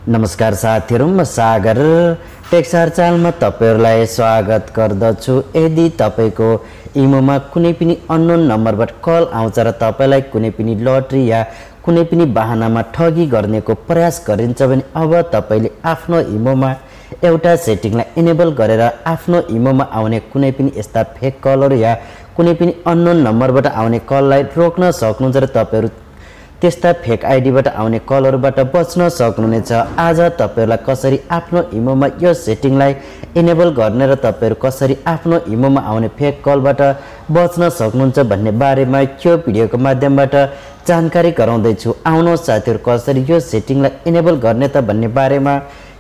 नमस्कार साथीहरु, म सागर टेक सागर च्यानलमा तपाईहरुलाई स्वागत गर्दछु। यदि तपाईको इमोमा कुनै पनि अननोन नम्बरबाट कल आउँछ र तपाईलाई कुनै पनि लटरी या कुनै पनि बहानामा ठगी गर्नेको प्रयास गरिन्छ भने अब तपाईले आफ्नो इमोमा एउटा सेटिङलाई इनेबल गरेर आफ्नो इमोमा आउने कुनै पनि यस्ता फेक कलहरु या कुनै पनि अननोन नम्बरबाट आउने कललाई रोक्न सक्नुहुन्छ र तपाईहरु त्यस्ता फेक आइडीबाट आउने कलहरुबाट बच्न सक्नुहुनेछ। आज तपाईहरुलाई कसरी आफ्नो इमोमा यो सेटिङलाई इनेबल गर्ने र तपाईहरु कसरी आफ्नो इमोमा आउने फेक कलबाट बच्न सक्नुहुन्छ भन्ने बारेमा यो भिडियोको माध्यमबाट जानकारी गराउँदै छु। आउनुहोस् साथीहरु, कसरी यो सेटिङलाई इनेबल गर्ने त भन्ने बारेमा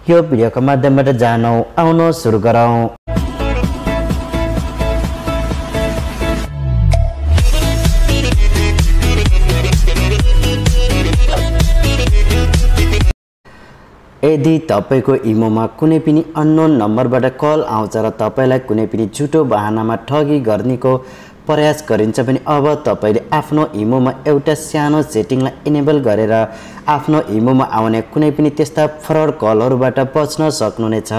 यो भिडियोको माध्यमबाट जानौं। आउनुहोस् सुरु गरौं। यदि तपाईको इमोमा कुनै पनि अननोन नम्बरबाट कल आउँछ र तपाईलाई कुनै पनि झुटो बहानामा ठगी गर्नेको प्रयास गरिन्छ भने अब तपाईले आफ्नो इमोमा एउटा सानो सेटिङलाई इनेबल गरेर आफ्नो इमोमा आउने कुनै पनि त्यस्ता फ्रड कलहरुबाट बच्न सक्नुहुनेछ।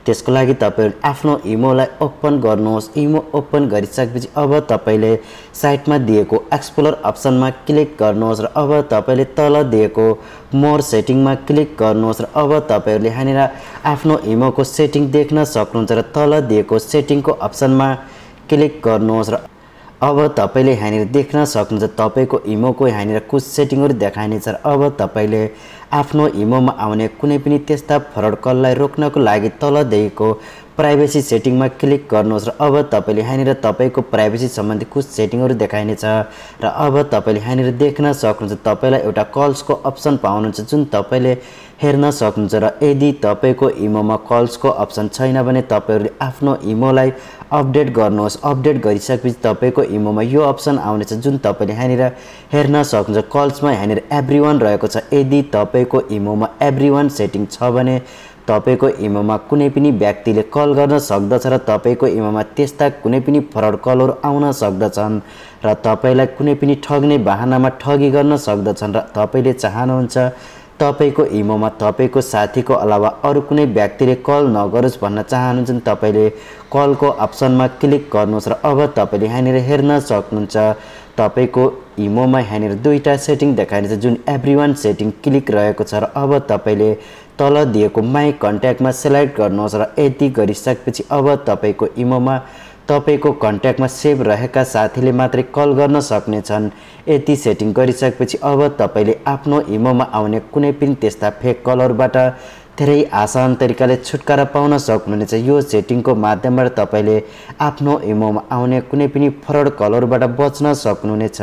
त्यसको लागि तपाईहरु आफ्नो इमोलाई ओपन गर्नुहोस्। इमो ओपन गरिसकेपछि अब तपाईले साइटमा दिएको एक्सप्लोर अप्सनमा क्लिक गर्नुहोस् र अब तपाईले तल दिएको मोर सेटिङमा क्लिक गर्नुहोस् र अब तपाईहरुले यहाँनिर आफ्नो इमोको सेटिङ देख्न सक्नुहुन्छ र तल दिएको सेटिङको अप्सनमा क्लिक गर्नुहोस् र अब तपाईले यहाँनिर देख्न सक्नुहुन्छ तपाईको इमोको यहाँनिर कुछ सेटिङहरु देखाइनेछ र अब तपाईले आफ्नो इमोमा आउने कुनै पनि त्यस्ता फ्रड कललाई रोक्नको लागि तल दिएको प्राइभेसी सेटिङमा क्लिक गर्नुहोस् र अब तपाईले यहाँनिर तपाईको प्राइभेसी सम्बन्धी कुछ सेटिङहरु देखाइनेछ र अब तपाईले यहाँनिर देख्न सक्नुहुन्छ तपाईलाई एउटा कल्सको अप्सन पाउनुहुन्छ जुन तपाईले हेर्न सक्नुहुन्छ र यदि तपाईको इमोमा कल्सको अप्सन छैन भने तपाईहरुले आफ्नो इमोलाई अपडेट गर्नुहोस्। अपडेट गरिसकेपछि तपाईको इमोमा यो अप्सन आउनेछ जुन तपाईले यहाँनिर हेर्न सक्नुहुन्छ। कल्समा यहाँनिर एभ्रीवन रहेको छ। यदि तपाईको इमोमा एभ्रीवन सेटिङ छ भने तपाईको इमोमा कुनै पनि व्यक्तिले कल गर्न सक्दछ र तपाईको इमोमा त्यस्ता कुनै पनि फ्रड कलहरु आउन सक्दछन् र तपाईलाई कुनै पनि ठग्ने बहानामा ठगी गर्न सक्दछन् र तपाईले चाहनुहुन्छ तपाईको इमोमा तपाईको साथीको अलावा अरु कुनै व्यक्तिले कल नगरोस् भन्न चाहनुहुन्छ तपाईले कलको अप्सनमा क्लिक गर्नुहोस् र अब तपाईले यहाँनिर हेर्न सक्नुहुन्छ तपाईको इमोमा यहाँनिर दुईटा सेटिङ देखाइनेछ जुन एभ्रीवन सेटिङ क्लिक रहेको छ र अब तपाईले तल दिएको माई कन्ट्याक्टमा सेलेक्ट गर्नुहोस् र यति गरिसकेपछि अब तपाईको इमोमा तपाईको कन्ट्याक्टमा सेभ रहेका साथीले मात्रै कल गर्न सक्नेछन्। यति सेटिङ गरिसकेपछि अब तपाईले आफ्नो इमोमा आउने कुनै पनि त्यस्ता फेक कलहरुबाट धेरै आसान तरिकाले छुटकारा पाउन सक्नुहुनेछ। यो सेटिङको माध्यमबाट तपाईले आफ्नो इमोमा आउने कुनै पनि फ्रड कलहरुबाट बच्न सक्नुहुनेछ।